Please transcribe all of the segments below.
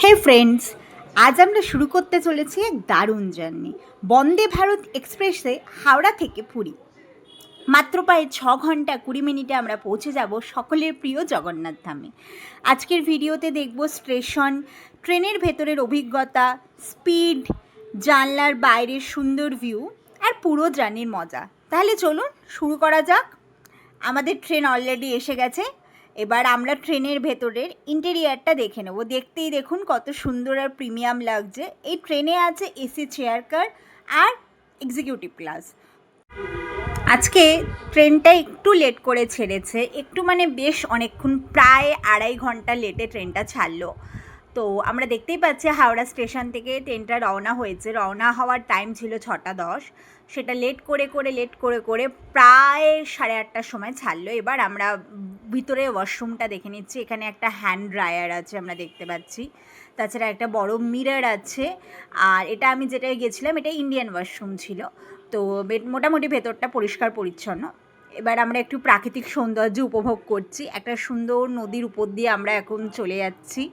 হে friends, আজ আমরা শুরু করতে চলেছি এক দারুণ জার্নি বন্দে ভারত এক্সপ্রেসে হাওড়া থেকে পুরী। মাত্র প্রায় 6 ঘন্টা 20 মিনিটে আমরা পৌঁছে যাব সকলের প্রিয় জগন্নাথ ধামে। আজকের ভিডিওতে দেখব স্টেশন, ট্রেনের ভেতরের অভিজ্ঞতা, স্পিড, জানলার বাইরের সুন্দর ভিউ আর পুরো জার্নির মজা। তাহলে চলুন শুরু করা যাক। আমাদের ট্রেন অলরেডি এসে গেছে। এবার আমরা ট্রেনের ভেতরের ইন্টেরিয়ারটা দেখে নেব। দেখতেই দেখুন কত সুন্দর আর প্রিমিয়াম লাগছে। এই ট্রেনে আছে এসি চেয়ার কার আর এক্সিকিউটিভ ক্লাস। আজকে ট্রেনটা একটু লেট করে ছেড়েছে, একটু মানে বেশ অনেকক্ষণ, প্রায় 2.5 ঘন্টা লেটে ট্রেনটা ছাড়লো। তো আমরা দেখতেই পাচ্ছি হাওড়া স্টেশন থেকে ট্রেনটা রওনা হয়েছে। রওনা হওয়ার টাইম ছিল 6:10, সেটা লেট করে প্রায় 8:30টার সময় ছাড়লো। এবার আমরা ভিতরে ওয়াশরুমটা দেখে নিচ্ছি। এখানে একটা হ্যান্ড ড্রায়ার আছে আমরা দেখতে পাচ্ছি, তাছাড়া একটা বড় মিরর আছে। আর এটা আমি যেটায় গেছিলাম এটা ইন্ডিয়ান ওয়াশরুম ছিল। তো মোটামুটি ভেতরটা পরিষ্কার পরিচ্ছন্ন। এবার আমরা একটু প্রাকৃতিক সৌন্দর্য উপভোগ করছি। একটা সুন্দর নদীর উপর দিয়ে আমরা এখন চলে যাচ্ছি।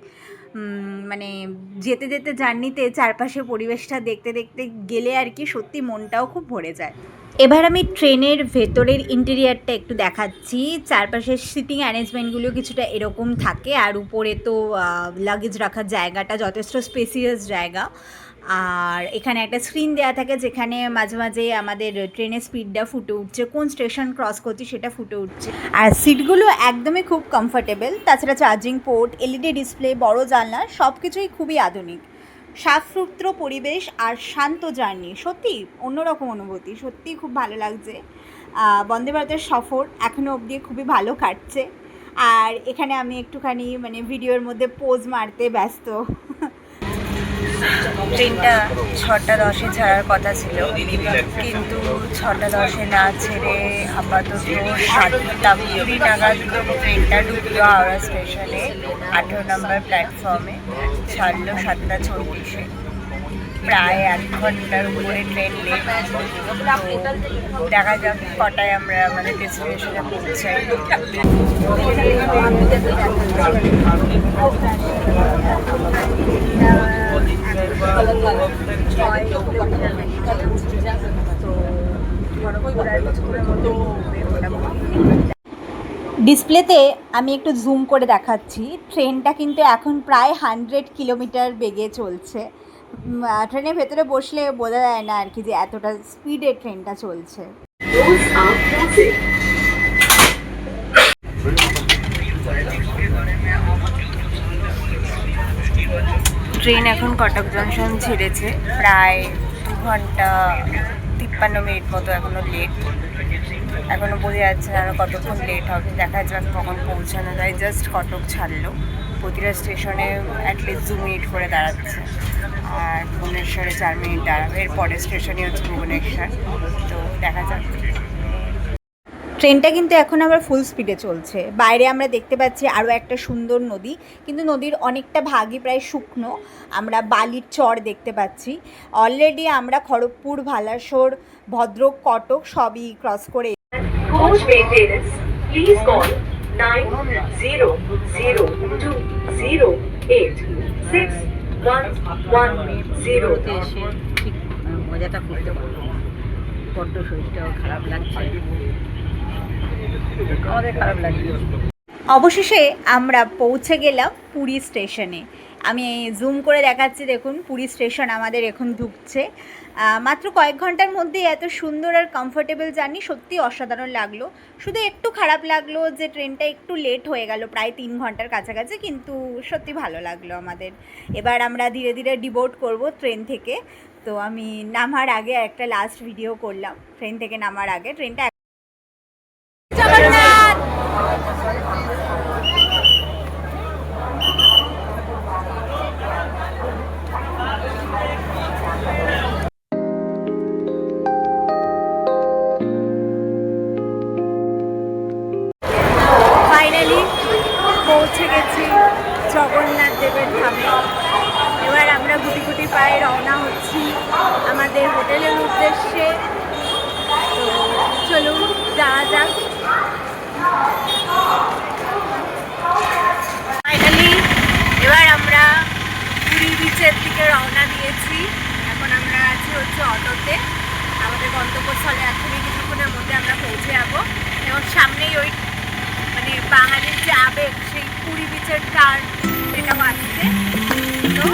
মানে যেতে যেতে জার্নিতে চারপাশের পরিবেশটা দেখতে দেখতে গেলে আর কি সত্যি মনটাও খুব ভরে যায়। এবার আমি ট্রেনের ভেতরের ইন্টেরিয়ারটা একটু দেখাচ্ছি। চারপাশের সিটিং অ্যারেঞ্জমেন্টগুলো কিছুটা এরকম থাকে, আর উপরে তো লাগেজ রাখার জায়গাটা যথেষ্ট স্পেসিয়াস জায়গা। আর এখানে একটা স্ক্রিন দেওয়া থাকে যেখানে মাঝে মাঝে আমাদের ট্রেনের স্পিডটা ফুটে উঠছে, কোন স্টেশন ক্রস করছি সেটা ফুটে উঠছে। আর সিটগুলো একদমই খুব কমফোর্টেবল। তাছাড়া চার্জিং পোর্ট, এলইডি ডিসপ্লে, বড় জানলা, সব কিছুই খুবই আধুনিক। সাফসুতর পরিবেশ আর শান্ত জার্নি, সত্যি অন্যরকম অনুভূতি। সত্যিই খুব ভালো লাগছে। বন্দে ভারতের সফর এখনও অবধি খুবই ভালো কাটছে। আর এখানে আমি একটুখানি মানে ভিডিওর মধ্যে পোজ মারতে ব্যস্ত। ট্রেনটা 6:10 ছাড়ার কথা ছিল, কিন্তু 6:10 না ছেড়ে আপাতত 7:20 নাগাদ ট্রেনটা ঢুকলো হাওড়া স্টেশনে 18 নম্বর প্ল্যাটফর্মে। ছাড়লো 7:34। প্রায় 1 ঘন্টার উপরে ট্রেন লেট। দেখা যাক কটায় আমরা আমাদের ডেস্টিনেশনে পৌঁছাই। ডিসপ্লেতে আমি একটু জুম করে দেখাচ্ছি। ট্রেনটা কিন্তু এখন প্রায় 100 কিলোমিটার বেগে চলছে। ট্রেনের ভেতরে বসলে বোঝা যায় না আর কি যে এতটা স্পিডে ট্রেনটা চলছে। ট্রেন এখন কটক জংশন ছেড়েছে। প্রায় 2 ঘন্টা 53 মিনিট মতো এখনও লেট। এখনও বোঝা যাচ্ছে না আরও কতক্ষণ লেট হবে। দেখা যাক কখন পৌঁছানো যায়। জাস্ট কটক ছাড়লো, প্রতিটা স্টেশনে অ্যাটলিস্ট 2 মিনিট করে দাঁড়াচ্ছে। আর ভুবনেশ্বরে 4 মিনিট দাঁড়াবে। এর পরের স্টেশনই হচ্ছে ভুবনেশ্বর। তো দেখা যাক। ট্রেনটা কিন্তু এখন আবার ফুল স্পিডে চলছে। বাইরে আমরা দেখতে পাচ্ছি আরও একটা সুন্দর নদী, কিন্তু নদীর অনেকটা ভাগই প্রায় শুকনো। আমরা বালির চর দেখতে পাচ্ছি। অলরেডি আমরা খড়গপুর, ভালাসোর, ভদ্রক, কটক সবই ক্রস করে। মজাটা করতে পারবো। বড্ড শরীরটাও খারাপ লাগছে, আমাদের খারাপ লাগছে। অবশেষে আমরা পৌঁছে গেলাম পুরী স্টেশনে। আমি জুম করে দেখাচ্ছি, দেখুন পুরী স্টেশন আমাদের এখন ঢুকছে। মাত্র কয়েক ঘন্টার মধ্যে এত সুন্দর আর কমফোর্টেবল জার্নি, সত্যি অসাধারণ লাগলো। শুধু একটু খারাপ লাগলো যে ট্রেনটা একটু লেট হয়ে গেল, প্রায় 3 ঘন্টার কাছাকাছি, কিন্তু সত্যি ভালো লাগলো আমাদের। এবার আমরা ধীরে ধীরে ডিবোর্ড করব ট্রেন থেকে। তো আমি নামার আগে একটা লাস্ট ভিডিও করলাম ট্রেন থেকে নামার আগে। ট্রেনটা ফাইনালি পৌঁছে গেছি জগন্নাথ দেবের ধামে। এবার আমরা গুটি গুটি পায়ে রওনা হচ্ছি আমাদের হোটেলের উদ্দেশ্যে। তো চলুন যাওয়া যাক। ফাইনালি এবার আমরা বিচের দিকে রওনা দিয়েছি। এখন আমরা আছি হচ্ছে অটোতে। আমাদের গন্তব্যস্থলে এখনই কিছুক্ষণের মধ্যে আমরা পৌঁছে যাবো এবং সামনেই ওই মানে বাঙালির যে আবেগ সেই পুরী বিচের টার্ন সেটাও আসছে। তো